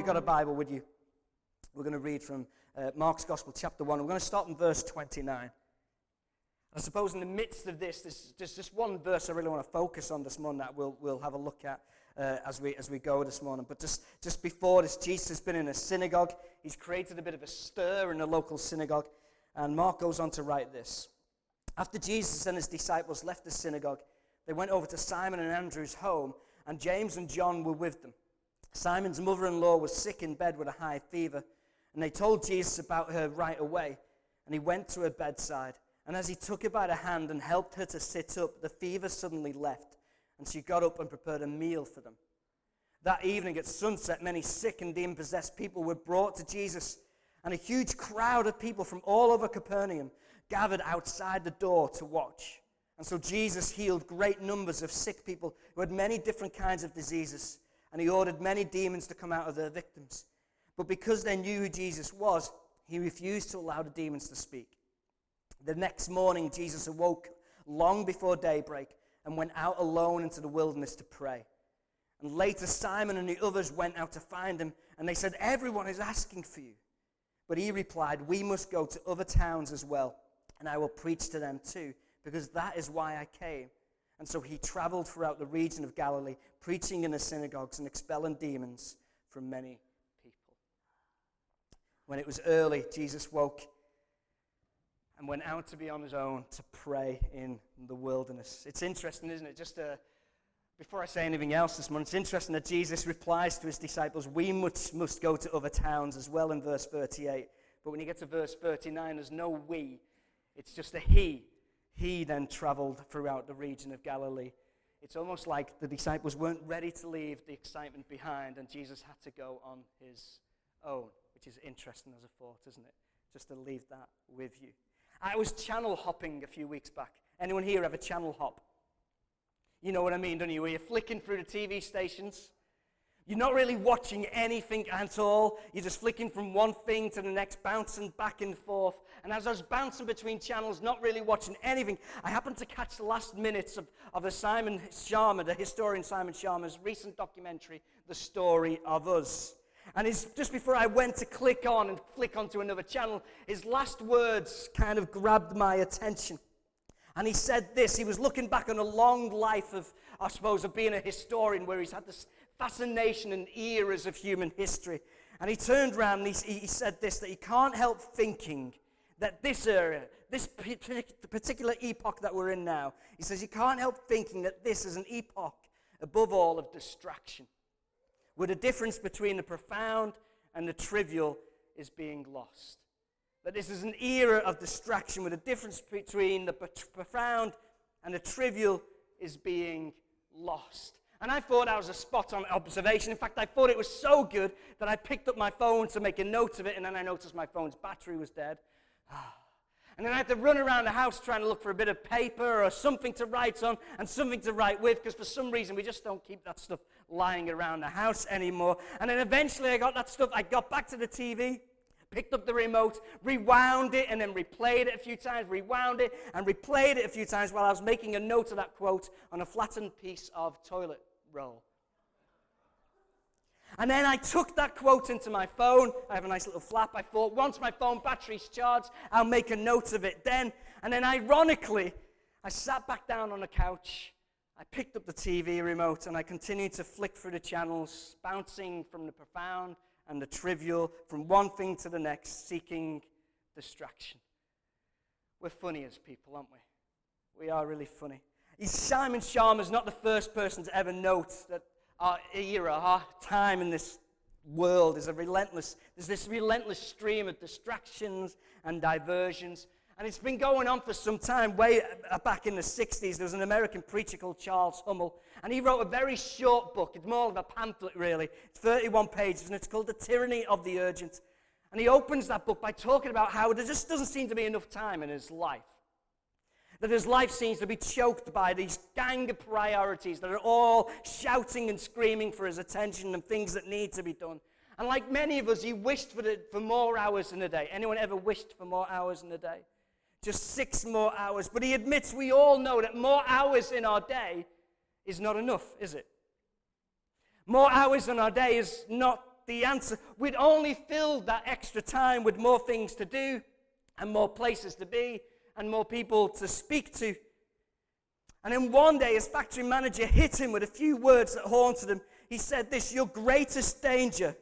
you've got a Bible with you, we're going to read from Mark's Gospel, chapter 1. We're going to start in verse 29. I suppose in the midst of this, there's just one verse I really want to focus on this morning that we'll have a look at as we go this morning. But just before this, Jesus has been in a synagogue. He's created a bit of a stir in the local synagogue. And Mark goes on to write this. After Jesus and his disciples left the synagogue, they went over to Simon and Andrew's home, and James and John were with them. Simon's mother-in-law was sick in bed with a high fever, and they told Jesus about her right away, and he went to her bedside. And as he took her by the hand and helped her to sit up, the fever suddenly left, and she got up and prepared a meal for them. That evening at sunset, many sick and demon-possessed people were brought to Jesus, and a huge crowd of people from all over Capernaum gathered outside the door to watch. And so Jesus healed great numbers of sick people who had many different kinds of diseases, and he ordered many demons to come out of their victims. But because they knew who Jesus was, he refused to allow the demons to speak. The next morning, Jesus awoke long before daybreak and went out alone into the wilderness to pray. And later, Simon and the others went out to find him, and they said, "Everyone is asking for you." But he replied, "We must go to other towns as well, and I will preach to them too, because that is why I came." And so he traveled throughout the region of Galilee, preaching in the synagogues and expelling demons from many people. When it was early, Jesus woke and went out to be on his own to pray in the wilderness. It's interesting, isn't it? Before I say anything else this morning, it's interesting that Jesus replies to his disciples, "We must go to other towns as well," in verse 38. But when you get to verse 39, there's no "we." It's just a "he." He then traveled throughout the region of Galilee. It's almost like the disciples weren't ready to leave the excitement behind, and Jesus had to go on his own, which is interesting as a thought, isn't it? Just to leave that with you. I was channel hopping a few weeks back. Anyone here ever channel hop? You know what I mean, don't you? Where you're flicking through the TV stations. You're not really watching anything at all. You're just flicking from one thing to the next, bouncing back and forth. And as I was bouncing between channels, not really watching anything, I happened to catch the last minutes of the historian Simon Sharma's recent documentary, The Story of Us. And just before I went to click on and flick onto another channel, his last words kind of grabbed my attention. And he said this. He was looking back on a long life of being a historian, where he's had this fascination and eras of human history. And he turned around and he said this, that he can't help thinking that this era, this particular epoch that we're in now, he says he can't help thinking that this is an epoch, above all, of distraction, where the difference between the profound and the trivial is being lost. That this is an era of distraction, where the difference between the profound and the trivial is being lost. And I thought that was a spot-on observation. In fact, I thought it was so good that I picked up my phone to make a note of it, and then I noticed my phone's battery was dead. And then I had to run around the house trying to look for a bit of paper or something to write on and something to write with, because for some reason we just don't keep that stuff lying around the house anymore. And then eventually I got that stuff. I got back to the TV, picked up the remote, rewound it, and then replayed it a few times, rewound it, and replayed it a few times while I was making a note of that quote on a flattened piece of toilet roll. And then I took that quote into my phone. I have a nice little flap. I thought, once my phone battery's charged, I'll make a note of it then. And then ironically, I sat back down on the couch, I picked up the TV remote, and I continued to flick through the channels, bouncing from the profound and the trivial, from one thing to the next, seeking distraction. We're funny as people, aren't we? We are really funny. Simon Sharma's not the first person to ever note that our era, our time in this world is there's this relentless stream of distractions and diversions. And it's been going on for some time. Way back in the 60s, there was an American preacher called Charles Hummel, and he wrote a very short book. It's more of a pamphlet, really. It's 31 pages, and it's called The Tyranny of the Urgent. And he opens that book by talking about how there just doesn't seem to be enough time in his life. That his life seems to be choked by these gang of priorities that are all shouting and screaming for his attention and things that need to be done. And like many of us, he wished for more hours in a day. Anyone ever wished for more hours in a day? Just 6 more hours. But he admits we all know that more hours in our day is not enough, is it? More hours in our day is not the answer. We'd only filled that extra time with more things to do and more places to be and more people to speak to. And then one day his factory manager hit him with a few words that haunted him. He said this: your greatest danger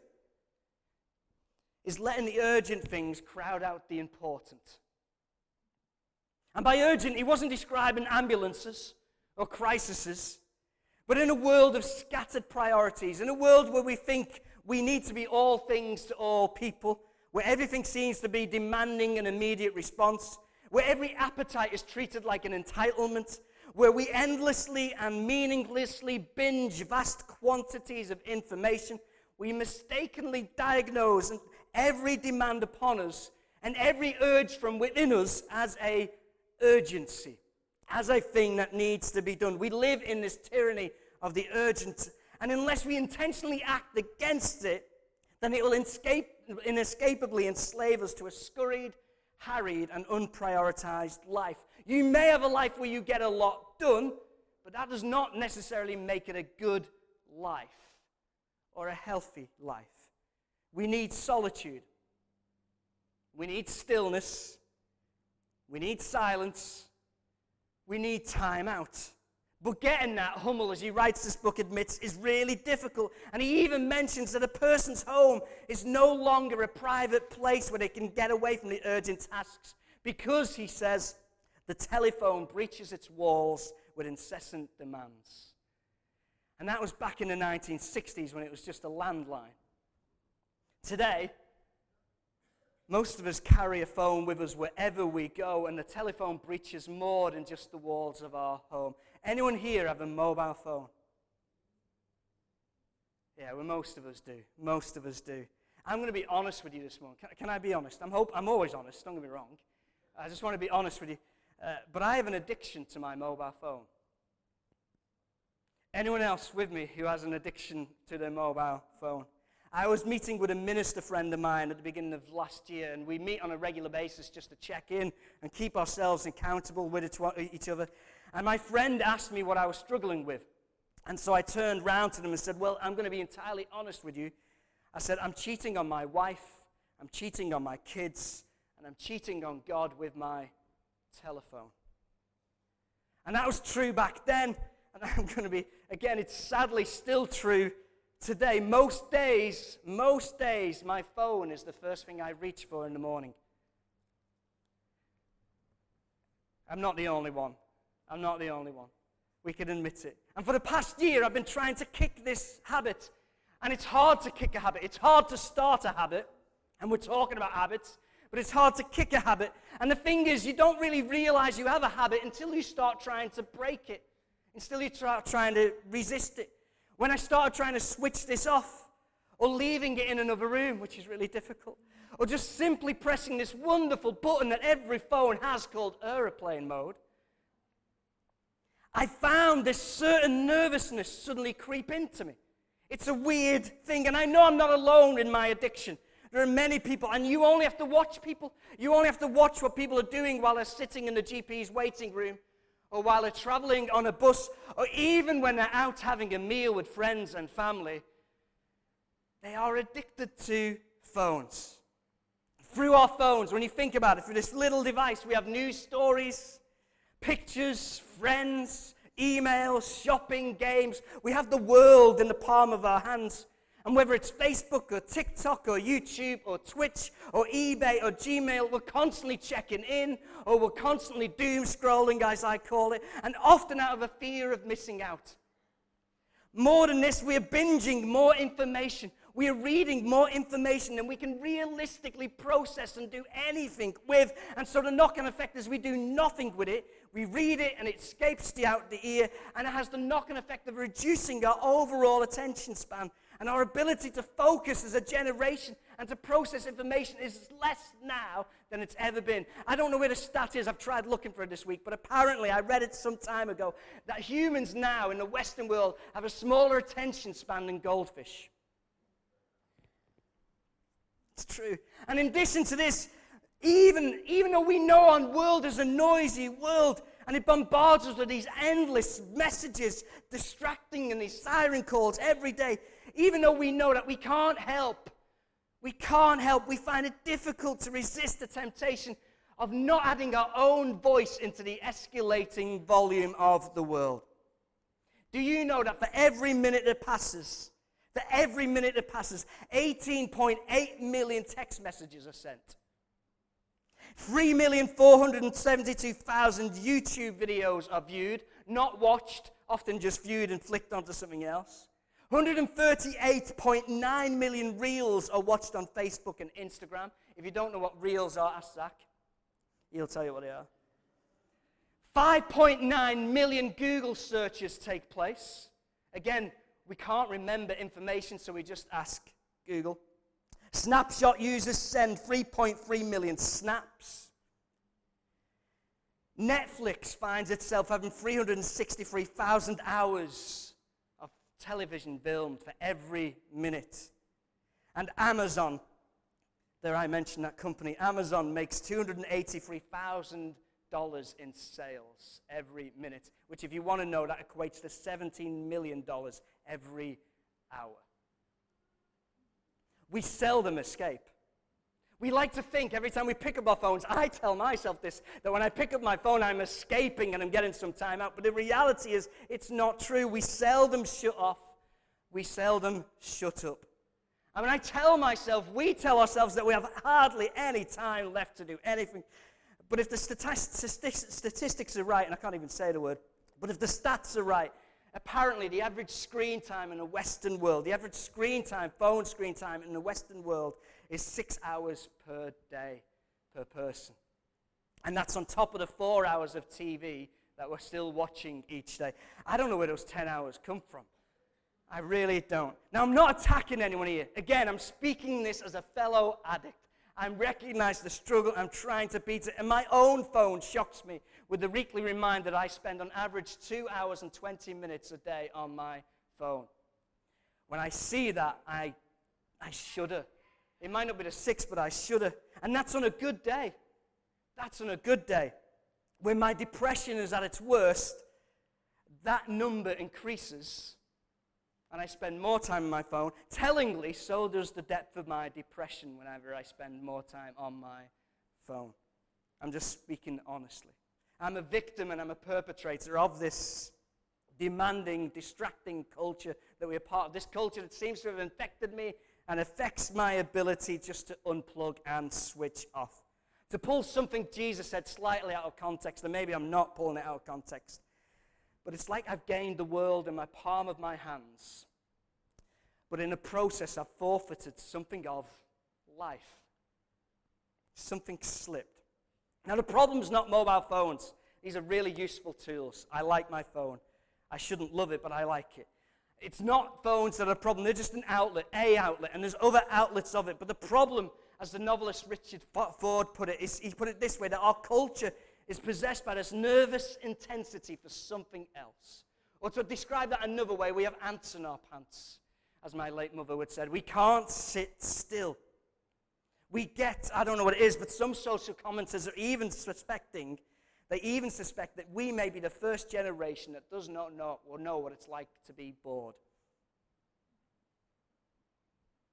is letting the urgent things crowd out the important. And by urgent, he wasn't describing ambulances or crises, but in a world of scattered priorities, in a world where we think we need to be all things to all people, where everything seems to be demanding an immediate response, where every appetite is treated like an entitlement, where we endlessly and meaninglessly binge vast quantities of information, we mistakenly diagnose every demand upon us and every urge from within us as a urgency, as a thing that needs to be done. We live in this tyranny of the urgent, and unless we intentionally act against it, then it will inescapably enslave us to a scurried, harried, and unprioritized life. You may have a life where you get a lot done, but that does not necessarily make it a good life or a healthy life. We need solitude. We need stillness. We need silence. We need time out. But getting that, Hummel, as he writes this book, admits, is really difficult. And he even mentions that a person's home is no longer a private place where they can get away from the urgent tasks because, he says, the telephone breaches its walls with incessant demands. And that was back in the 1960s when it was just a landline. Today, most of us carry a phone with us wherever we go, and the telephone breaches more than just the walls of our home. Anyone here have a mobile phone? Yeah, well, most of us do. Most of us do. I'm going to be honest with you this morning. Can I be honest? I'm always honest, don't get me wrong. I just want to be honest with you. But I have an addiction to my mobile phone. Anyone else with me who has an addiction to their mobile phone? I was meeting with a minister friend of mine at the beginning of last year, and we meet on a regular basis just to check in and keep ourselves accountable with each other. And my friend asked me what I was struggling with. And so I turned round to them and said, well, I'm going to be entirely honest with you. I said, I'm cheating on my wife, I'm cheating on my kids, and I'm cheating on God with my telephone. And that was true back then, and I'm going to be, again, it's sadly still true today. Most days, my phone is the first thing I reach for in the morning. I'm not the only one. I'm not the only one. We can admit it. And for the past year, I've been trying to kick this habit. And it's hard to kick a habit. It's hard to start a habit. And we're talking about habits. But it's hard to kick a habit. And the thing is, you don't really realize you have a habit until you start trying to break it. Until you start trying to resist it. When I started trying to switch this off, or leaving it in another room, which is really difficult, or just simply pressing this wonderful button that every phone has called airplane mode, I found this certain nervousness suddenly creep into me. It's a weird thing, and I know I'm not alone in my addiction. There are many people, and you only have to watch people. You only have to watch what people are doing while they're sitting in the GP's waiting room, or while they're traveling on a bus, or even when they're out having a meal with friends and family. They are addicted to phones. Through our phones, when you think about it, through this little device, we have news stories, pictures, friends, emails, shopping, games. We have the world in the palm of our hands. And whether it's Facebook or TikTok or YouTube or Twitch or eBay or Gmail, we're constantly checking in, or we're constantly doom scrolling, as I call it, and often out of a fear of missing out. More than this, we are binging more information. We are reading more information than we can realistically process and do anything with. And so the knock-on effect is we do nothing with it. We read it and it escapes out the ear, and it has the knock-on effect of reducing our overall attention span. And our ability to focus as a generation and to process information is less now than it's ever been. I don't know where the stat is. I've tried looking for it this week, but apparently I read it some time ago that humans now in the Western world have a smaller attention span than goldfish. It's true. And in addition to this, even though we know our world is a noisy world, And it bombards us with these endless messages, distracting, and these siren calls every day, even though we know that we can't help. We can't help. We find it difficult to resist the temptation of not adding our own voice into the escalating volume of the world. Do you know that for every minute that passes, 18.8 million text messages are sent? 3,472,000 YouTube videos are viewed, not watched, often just viewed and flicked onto something else. 138.9 million reels are watched on Facebook and Instagram. If you don't know what reels are, ask Zach. He'll tell you what they are. 5.9 million Google searches take place. Again, we can't remember information, so we just ask Google. Snapshot users send 3.3 million snaps. Netflix finds itself having 363,000 hours of television filmed for every minute. And Amazon, there I mentioned that company, Amazon makes $283,000 in sales every minute, which if you want to know, that equates to $17 million every hour. We seldom escape. We like to think every time we pick up our phones, I tell myself this, that when I pick up my phone, I'm escaping and I'm getting some time out. But the reality is, it's not true. We seldom shut off. We seldom shut up. And when I tell myself, we tell ourselves that we have hardly any time left to do anything. But if the statistics are right, and I can't even say the word, but if the stats are right, apparently the average screen time in the Western world, the average screen time, phone screen time in the Western world is 6 hours per day per person. And that's on top of the 4 hours of TV that we're still watching each day. I don't know where those 10 hours come from. I really don't. Now, I'm not attacking anyone here. Again, I'm speaking this as a fellow addict. I recognize the struggle. I'm trying to beat it. And my own phone shocks me with the weekly reminder that I spend on average 2 hours and 20 minutes a day on my phone. When I see that, I shudder. It might not be the 6, but I shudder. And that's on a good day. That's on a good day. When my depression is at its worst, that number increases. And I spend more time on my phone. Tellingly, so does the depth of my depression whenever I spend more time on my phone. I'm just speaking honestly. I'm a victim and I'm a perpetrator of this demanding, distracting culture that we're part of. This culture that seems to have infected me and affects my ability just to unplug and switch off. To pull something Jesus said slightly out of context, and maybe I'm not pulling it out of context, but it's like I've gained the world in my palm of my hands. But in the process, I've forfeited something of life. Something slipped. Now, the problem's not mobile phones. These are really useful tools. I like my phone. I shouldn't love it, but I like it. It's not phones that are a problem. They're just an outlet, and there's other outlets of it. But the problem, as the novelist Richard Ford put it, is he put it this way, that our culture is possessed by this nervous intensity for something else. Or to describe that another way, we have ants in our pants, as my late mother would say. We can't sit still. We get, I don't know what it is, but some social commenters are even suspect that we may be the first generation that does not know or know what it's like to be bored.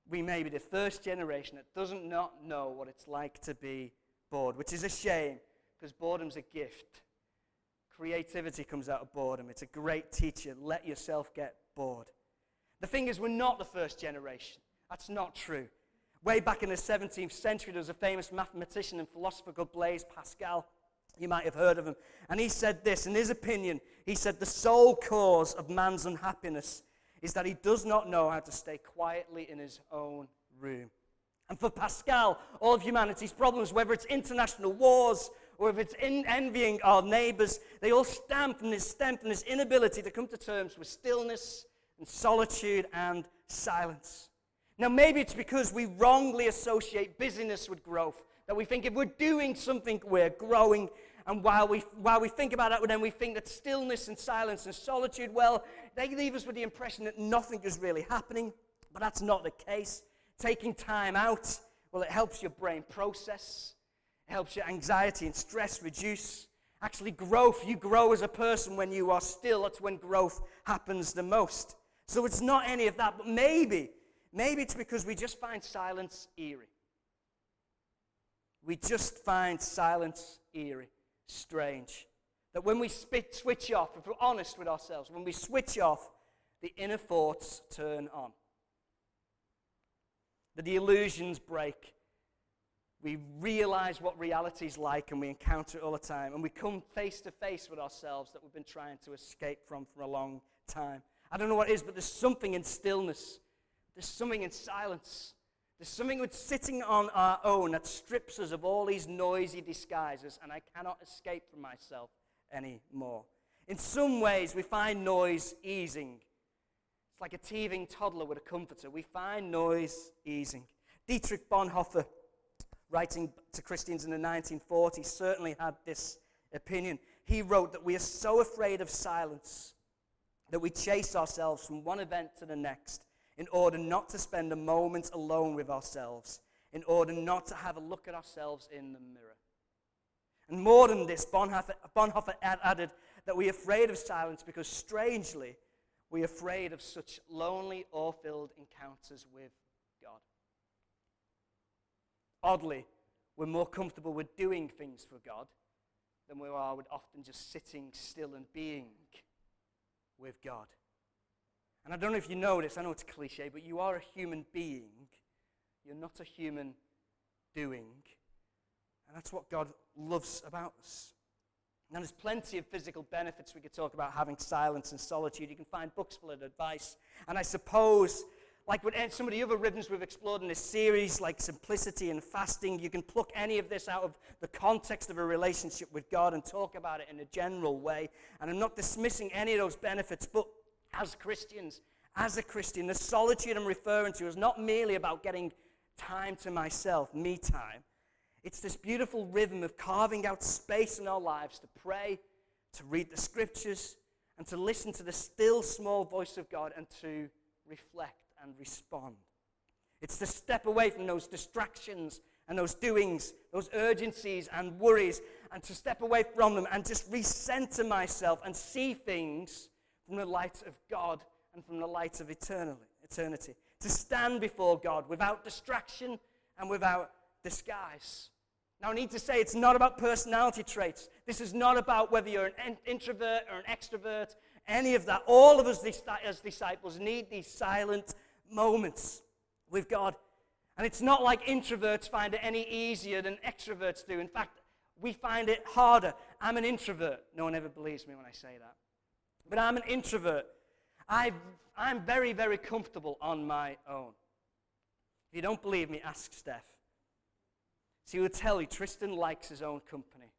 We may be the first generation that doesn't not know what it's like to be bored, which is a shame. Because boredom's a gift. Creativity comes out of boredom. It's a great teacher. Let yourself get bored. The thing is, we're not the first generation. That's not true. Way back in the 17th century, there was a famous mathematician and philosopher called Blaise Pascal. You might have heard of him. And he said this, in his opinion, he said, the sole cause of man's unhappiness is that he does not know how to stay quietly in his own room. And for Pascal, all of humanity's problems, whether it's international wars or if it's envying our neighbors, they all stem from this inability to come to terms with stillness and solitude and silence. Now, maybe it's because we wrongly associate busyness with growth, that we think if we're doing something, we're growing. And while we think about that, then we think that stillness and silence and solitude, well, they leave us with the impression that nothing is really happening. But that's not the case. Taking time out, well, it helps your brain process. It helps your anxiety and stress reduce. Actually, growth, you grow as a person when you are still. That's when growth happens the most. So it's not any of that, but maybe it's because we just find silence eerie. We just find silence eerie, strange. That when we switch off, if we're honest with ourselves, when we switch off, the inner thoughts turn on. That the illusions break. We realize what reality is like, and we encounter it all the time. And we come face to face with ourselves that we've been trying to escape from for a long time. I don't know what it is, but there's something in stillness. There's something in silence. There's something with sitting on our own that strips us of all these noisy disguises, and I cannot escape from myself anymore. In some ways, we find noise easing. It's like a teething toddler with a comforter. We find noise easing. Dietrich Bonhoeffer, writing to Christians in the 1940s, certainly had this opinion. He wrote that we are so afraid of silence that we chase ourselves from one event to the next in order not to spend a moment alone with ourselves, in order not to have a look at ourselves in the mirror. And more than this, Bonhoeffer added that we are afraid of silence because, strangely, we are afraid of such lonely, awe-filled encounters with God. Oddly, we're more comfortable with doing things for God than we are with often just sitting still and being with God. And I don't know if you know this, I know it's cliche, but you are a human being. You're not a human doing. And that's what God loves about us. Now, there's plenty of physical benefits we could talk about having silence and solitude. You can find books full of advice. And I suppose, like with some of the other rhythms we've explored in this series, like simplicity and fasting, you can pluck any of this out of the context of a relationship with God and talk about it in a general way. And I'm not dismissing any of those benefits, but as Christians, as a Christian, the solitude I'm referring to is not merely about getting time to myself, me time. It's this beautiful rhythm of carving out space in our lives to pray, to read the scriptures, and to listen to the still small voice of God and to reflect and respond. It's to step away from those distractions and those doings, those urgencies and worries, and to step away from them and just recenter myself and see things from the light of God and from the light of eternity. To stand before God without distraction and without disguise. Now, I need to say it's not about personality traits. This is not about whether you're an introvert or an extrovert, any of that. All of us as disciples need these silent moments with God. And it's not like introverts find it any easier than extroverts do. In fact, we find it harder. I'm an introvert. No one ever believes me when I say that. But I'm an introvert. I'm very, very comfortable on my own. If you don't believe me, ask Steph. She will tell you Tristan likes his own company.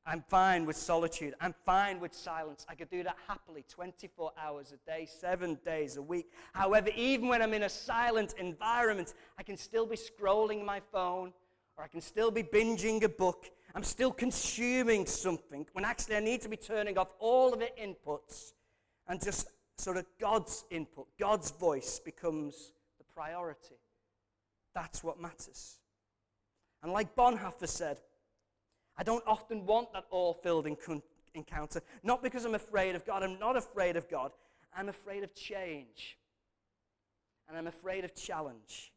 I'm fine with solitude. I'm fine with silence. I could do that happily 24 hours a day, 7 days a week. However, even when I'm in a silent environment, I can still be scrolling my phone, or I can still be binging a book. I'm still consuming something when actually I need to be turning off all of the inputs and just sort of God's input, God's voice becomes the priority. That's what matters. And like Bonhoeffer said, I don't often want that awe-filled encounter, not because I'm afraid of God. I'm not afraid of God. I'm afraid of change. And I'm afraid of challenge.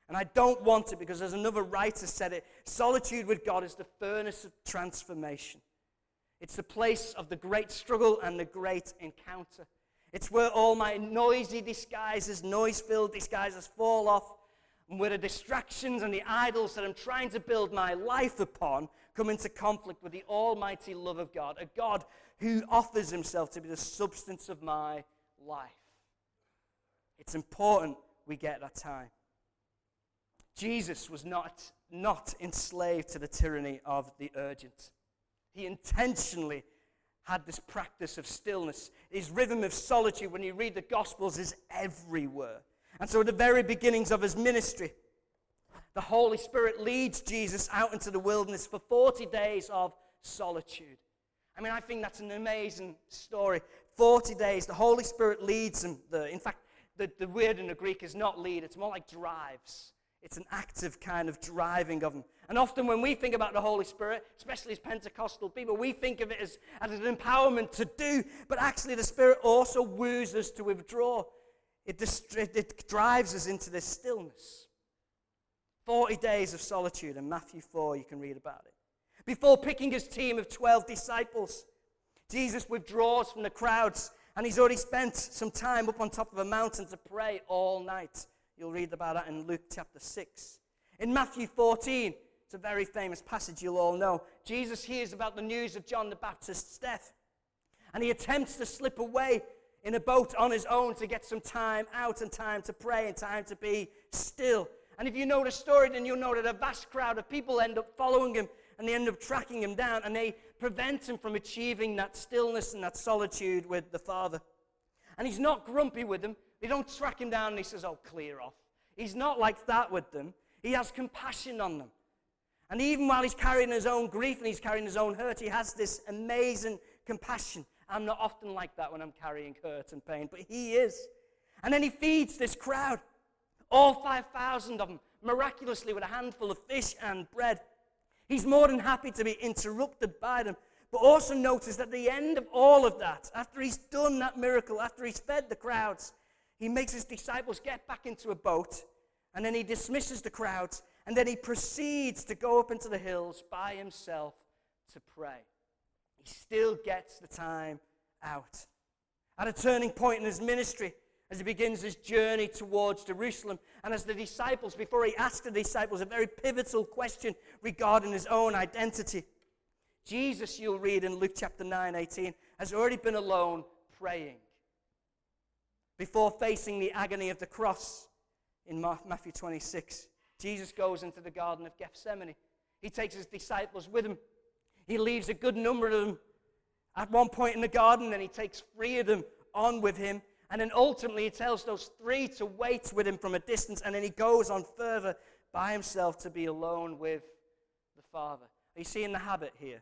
And I don't want it because, as another writer said it, solitude with God is the furnace of transformation. It's the place of the great struggle and the great encounter. It's where all my noisy disguises, noise-filled disguises fall off, and where the distractions and the idols that I'm trying to build my life upon come into conflict with the almighty love of God, a God who offers himself to be the substance of my life. It's important we get that time. Jesus was not enslaved to the tyranny of the urgent. He intentionally had this practice of stillness. His rhythm of solitude, when you read the Gospels, is everywhere. And so at the very beginnings of his ministry, the Holy Spirit leads Jesus out into the wilderness for 40 days of solitude. I mean, I think that's an amazing story. 40 days, the Holy Spirit leads him there. In fact, the word in the Greek is not lead, it's more like drives. It's an active kind of driving of him. And often when we think about the Holy Spirit, especially as Pentecostal people, we think of it as an empowerment to do. But actually the Spirit also woos us to withdraw. It drives us into this stillness. 40 days of solitude in Matthew 4, you can read about it. Before picking his team of 12 disciples, Jesus withdraws from the crowds, and he's already spent some time up on top of a mountain to pray all night. You'll read about that in Luke chapter 6. In Matthew 14, it's a very famous passage you'll all know. Jesus hears about the news of John the Baptist's death, and he attempts to slip away in a boat on his own to get some time out and time to pray and time to be still. And if you know the story, then you'll know that a vast crowd of people end up following him, and they end up tracking him down, and they prevent him from achieving that stillness and that solitude with the Father. And he's not grumpy with them. They don't track him down and he says, oh, clear off. He's not like that with them. He has compassion on them. And even while he's carrying his own grief and he's carrying his own hurt, he has this amazing compassion. I'm not often like that when I'm carrying hurt and pain, but he is. And then he feeds this crowd, all 5,000 of them, miraculously with a handful of fish and bread. He's more than happy to be interrupted by them. But also notice that at the end of all of that, after he's done that miracle, after he's fed the crowds, he makes his disciples get back into a boat, and then he dismisses the crowds, and then he proceeds to go up into the hills by himself to pray. He still gets the time out. At a turning point in his ministry, as he begins his journey towards Jerusalem, and as the disciples, before he asks the disciples a very pivotal question regarding his own identity, Jesus, you'll read in Luke chapter 9:18, has already been alone praying. Before facing the agony of the cross in Matthew 26, Jesus goes into the Garden of Gethsemane. He takes his disciples with him. He leaves a good number of them at one point in the garden, then he takes 3 of them on with him, and then ultimately he tells those 3 to wait with him from a distance, and then he goes on further by himself to be alone with the Father. Are you seeing the habit here?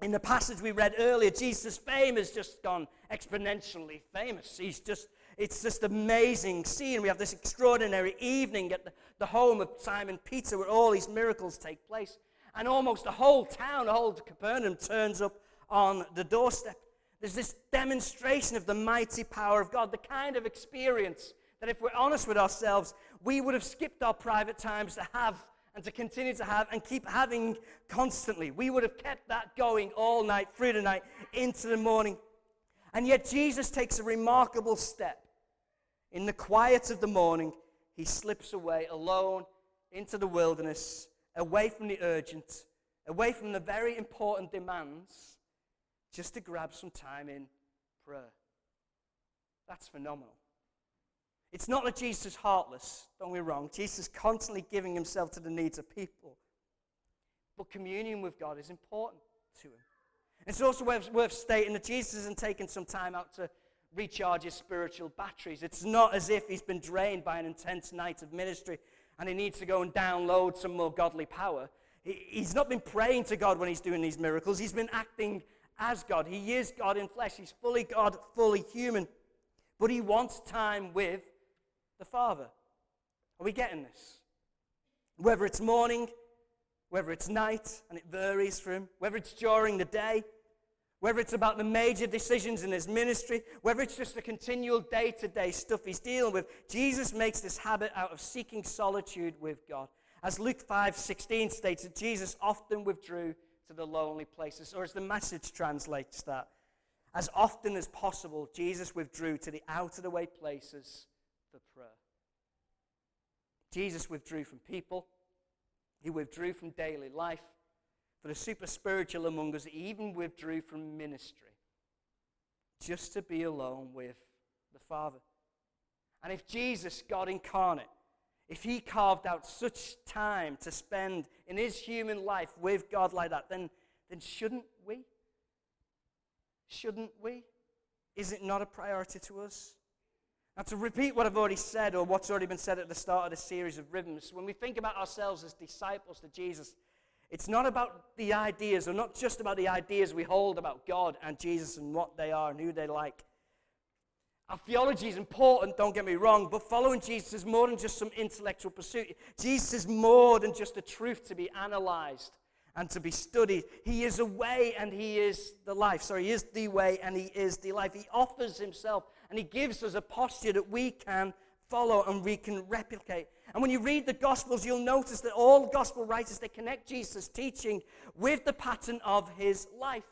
In the passage we read earlier, Jesus' fame has just gone exponentially famous. It's just amazing scene. We have this extraordinary evening at the home of Simon Peter where all these miracles take place. And almost the whole town, the whole Capernaum turns up on the doorstep. There's this demonstration of the mighty power of God, the kind of experience that if we're honest with ourselves, we would have skipped our private times to have and to continue to have and keep having constantly. We would have kept that going all night, through the night, into the morning. And yet Jesus takes a remarkable step. In the quiet of the morning, he slips away alone into the wilderness, away from the urgent, away from the very important demands, just to grab some time in prayer. That's phenomenal. It's not that Jesus is heartless, don't get me wrong. Jesus is constantly giving himself to the needs of people. But communion with God is important to him. It's also worth stating that Jesus isn't taking some time out to recharge his spiritual batteries. It's not as if he's been drained by an intense night of ministry and he needs to go and download some more godly power. He's not been praying to God when he's doing these miracles. He's been acting as God. He is God in flesh. He's fully God, fully human. But he wants time with the Father. Are we getting this? Whether it's morning, whether it's night, and it varies for him, whether it's during the day, whether it's about the major decisions in his ministry, whether it's just the continual day-to-day stuff he's dealing with, Jesus makes this habit out of seeking solitude with God. As Luke 5:16 states, that Jesus often withdrew to the lonely places, or as the Message translates that, as often as possible, Jesus withdrew to the out-of-the-way places for prayer. Jesus withdrew from people. He withdrew from daily life. For the super spiritual among us, he even withdrew from ministry just to be alone with the Father. And if Jesus, God incarnate, if he carved out such time to spend in his human life with God like that, then shouldn't we? Shouldn't we? Is it not a priority to us? Now, to repeat what I've already said, or what's already been said at the start of this series of rhythms, when we think about ourselves as disciples to Jesus, it's not about the ideas, or not just about the ideas we hold about God and Jesus and what they are and who they like. Our theology is important, don't get me wrong, but following Jesus is more than just some intellectual pursuit. Jesus is more than just a truth to be analyzed and to be studied. He is a way and he is the life. Sorry, he is the way and he is the life. He offers himself and he gives us a posture that we can follow and we can replicate. And when you read the Gospels, you'll notice that all Gospel writers, they connect Jesus' teaching with the pattern of his life.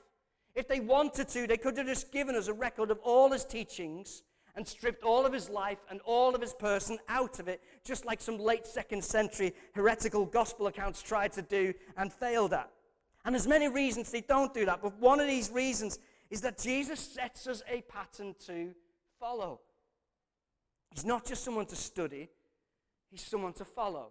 If they wanted to, they could have just given us a record of all his teachings and stripped all of his life and all of his person out of it, just like some late 2nd century heretical gospel accounts tried to do and failed at. And there's many reasons they don't do that, but one of these reasons is that Jesus sets us a pattern to follow. He's not just someone to study, he's someone to follow.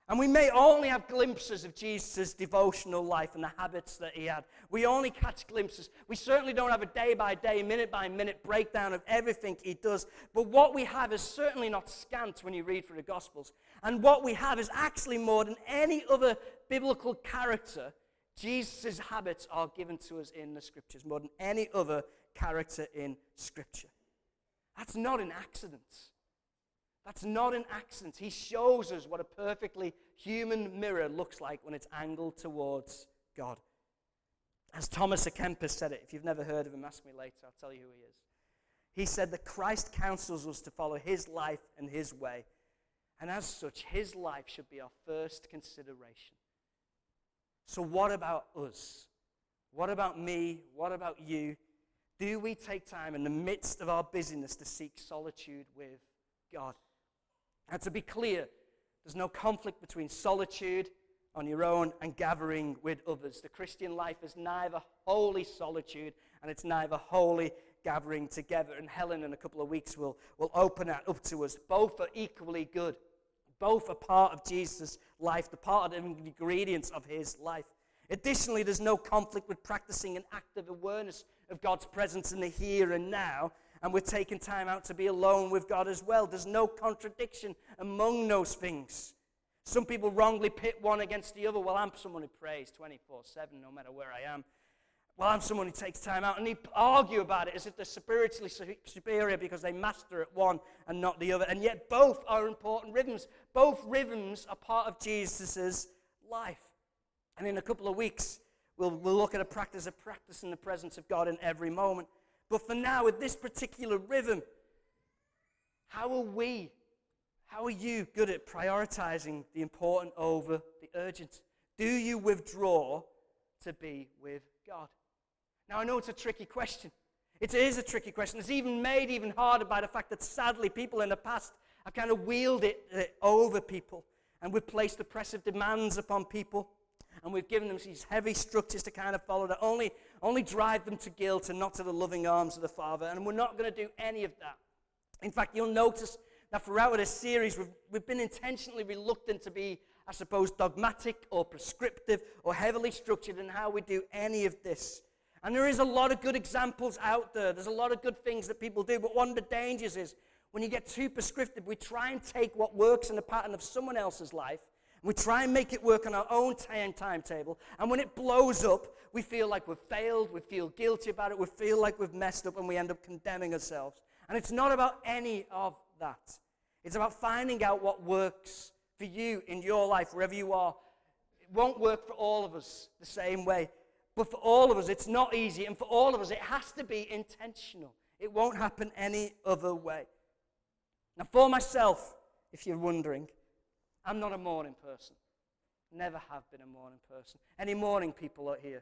And we may only have glimpses of Jesus' devotional life and the habits that he had. We only catch glimpses. We certainly don't have a day-by-day, minute-by-minute breakdown of everything he does. But what we have is certainly not scant when you read through the Gospels. And what we have is actually more than any other biblical character. Jesus' habits are given to us in the Scriptures, more than any other character in Scripture. That's not an accident. That's not an accident. He shows us what a perfectly human mirror looks like when it's angled towards God. As Thomas à Kempis said it, if you've never heard of him, ask me later, I'll tell you who he is. He said that Christ counsels us to follow his life and his way. And as such, his life should be our first consideration. So what about us? What about me? What about you? Do we take time in the midst of our busyness to seek solitude with God? And to be clear, there's no conflict between solitude on your own and gathering with others. The Christian life is neither holy solitude and it's neither holy gathering together. And Helen, in a couple of weeks, will open that up to us. Both are equally good. Both are part of Jesus' life, the part of the ingredients of his life. Additionally, there's no conflict with practicing an active awareness of God's presence in the here and now, and we're taking time out to be alone with God as well. There's no contradiction among those things. Some people wrongly pit one against the other. Well, I'm someone who prays 24/7, no matter where I am. Well, I'm someone who takes time out, and they argue about it as if they're spiritually superior because they master at one and not the other. And yet both are important rhythms. Both rhythms are part of Jesus' life. And in a couple of weeks, we'll look at a practice of practicing the presence of God in every moment. But for now, with this particular rhythm, how are you good at prioritizing the important over the urgent? Do you withdraw to be with God? Now, I know it's a tricky question. It is a tricky question. It's even made even harder by the fact that sadly people in the past have kind of wielded it over people. And we've placed oppressive demands upon people. And we've given them these heavy structures to kind of follow that only drive them to guilt and not to the loving arms of the Father. And we're not going to do any of that. In fact, you'll notice that throughout this series, we've been intentionally reluctant to be, I suppose, dogmatic or prescriptive or heavily structured in how we do any of this. And there is a lot of good examples out there. There's a lot of good things that people do. But one of the dangers is when you get too prescriptive, we try and take what works in the pattern of someone else's life, we try and make it work on our own timetable, and when it blows up, we feel like we've failed, we feel guilty about it, we feel like we've messed up, and we end up condemning ourselves. And it's not about any of that. It's about finding out what works for you in your life, wherever you are. It won't work for all of us the same way, but for all of us, it's not easy, and for all of us, it has to be intentional. It won't happen any other way. Now, for myself, if you're wondering, I'm not a morning person. Never have been a morning person. Any morning people out here?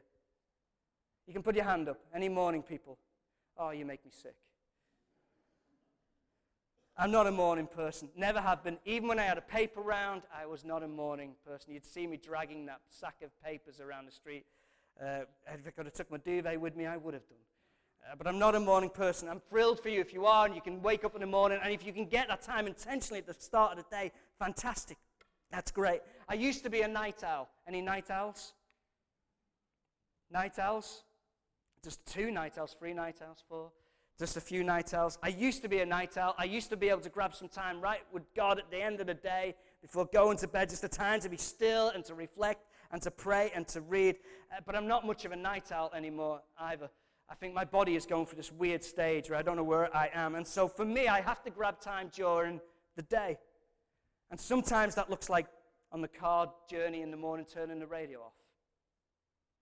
You can put your hand up. Any morning people? Oh, you make me sick. I'm not a morning person. Never have been. Even when I had a paper round, I was not a morning person. You'd see me dragging that sack of papers around the street. If I could have took my duvet with me, I would have done. But I'm not a morning person. I'm thrilled for you if you are, and you can wake up in the morning, and if you can get that time intentionally at the start of the day, fantastic. That's great. I used to be a night owl. Any night owls? Night owls? Just 2 night owls, 3 night owls, 4. Just a few night owls. I used to be a night owl. I used to be able to grab some time right with God at the end of the day before going to bed, just a time to be still and to reflect and to pray and to read. But I'm not much of a night owl anymore either. I think my body is going through this weird stage where I don't know where I am. And so for me, I have to grab time during the day. And sometimes that looks like on the car journey in the morning, turning the radio off.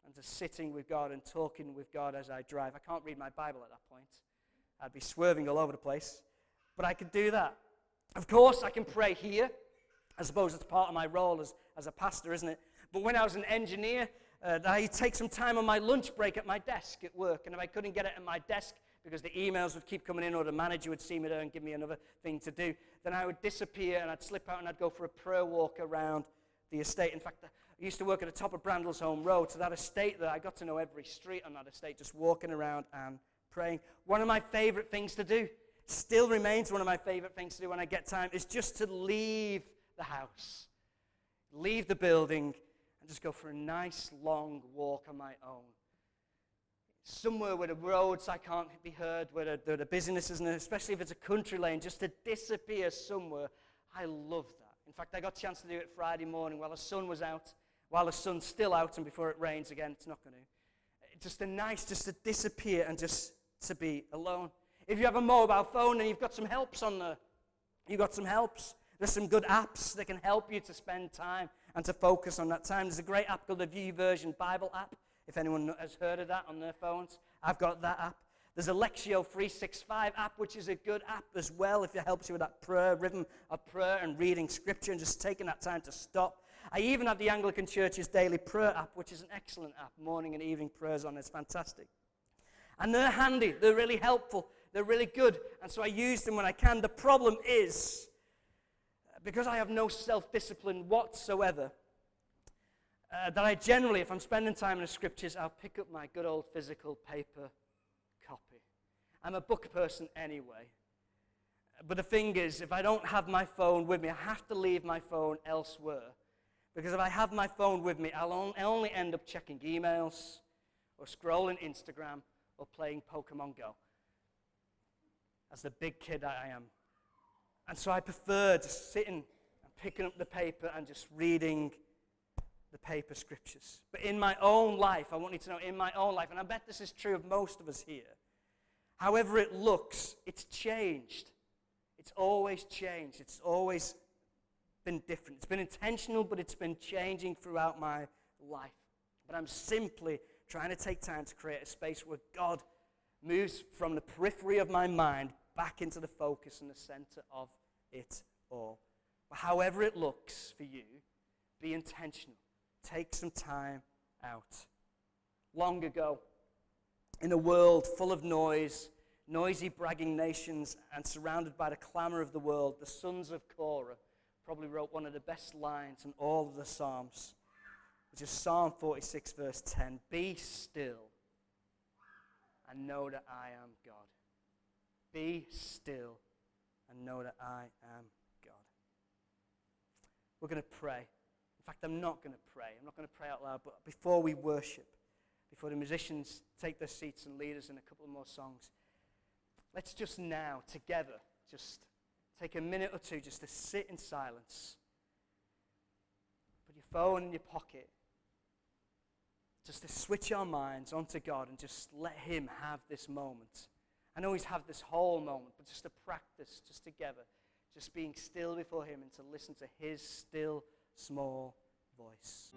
And just sitting with God and talking with God as I drive. I can't read my Bible at that point. I'd be swerving all over the place. But I could do that. Of course, I can pray here. I suppose it's part of my role as a pastor, isn't it? But when I was an engineer, I take some time on my lunch break at my desk at work. And if I couldn't get it at my desk because the emails would keep coming in or the manager would see me there and give me another thing to do, then I would disappear and I'd slip out and I'd go for a prayer walk around the estate. In fact, I used to work at the top of Brandlesholme Road, so that estate there, I got to know every street on that estate, just walking around and praying. One of my favorite things to do, still remains one of my favorite things to do when I get time, is just to leave the house, leave the building, and just go for a nice long walk on my own. Somewhere where the roads I can't be heard, where the business isn't, especially if it's a country lane, just to disappear somewhere. I love that. In fact, I got a chance to do it Friday morning while the sun was out, while the sun's still out and before it rains again. It's not going to. Just just to disappear and just to be alone. If you have a mobile phone and you've got some helps on there, you've got some helps. There's some good apps that can help you to spend time and to focus on that time. There's a great app called the YouVersion Bible app, if anyone has heard of that on their phones. I've got that app. There's a Lectio 365 app, which is a good app as well if it helps you with that prayer, rhythm of prayer and reading scripture and just taking that time to stop. I even have the Anglican Church's daily prayer app, which is an excellent app. Morning and evening prayers on it. It's fantastic. And they're handy. They're really helpful. They're really good. And so I use them when I can. The problem is, because I have no self-discipline whatsoever, that I generally, if I'm spending time in the scriptures, I'll pick up my good old physical paper copy. I'm a book person anyway. But the thing is, if I don't have my phone with me, I have to leave my phone elsewhere. Because if I have my phone with me, I'll only end up checking emails or scrolling Instagram or playing Pokemon Go. As the big kid I am. And so I prefer just sitting and picking up the paper and just reading the paper scriptures. But in my own life, I want you to know, in my own life, and I bet this is true of most of us here, however it looks, it's changed. It's always changed. It's always been different. It's been intentional, but it's been changing throughout my life. But I'm simply trying to take time to create a space where God moves from the periphery of my mind back into the focus and the center of it all. But however it looks for you, be intentional. Take some time out. Long ago, in a world full of noise, noisy, bragging nations, and surrounded by the clamor of the world, the sons of Korah probably wrote one of the best lines in all of the Psalms, which is Psalm 46, verse 10. Be still and know that I am God. Be still and know that I am God. We're going to pray. In fact, I'm not going to pray. I'm not going to pray out loud, but before we worship, before the musicians take their seats and lead us in a couple more songs, let's just now, together, just take a minute or two just to sit in silence. Put your phone in your pocket. Just to switch our minds onto God and just let Him have this moment. I know He's had this whole moment, but just to practice, just together, just being still before Him and to listen to His still, small voice.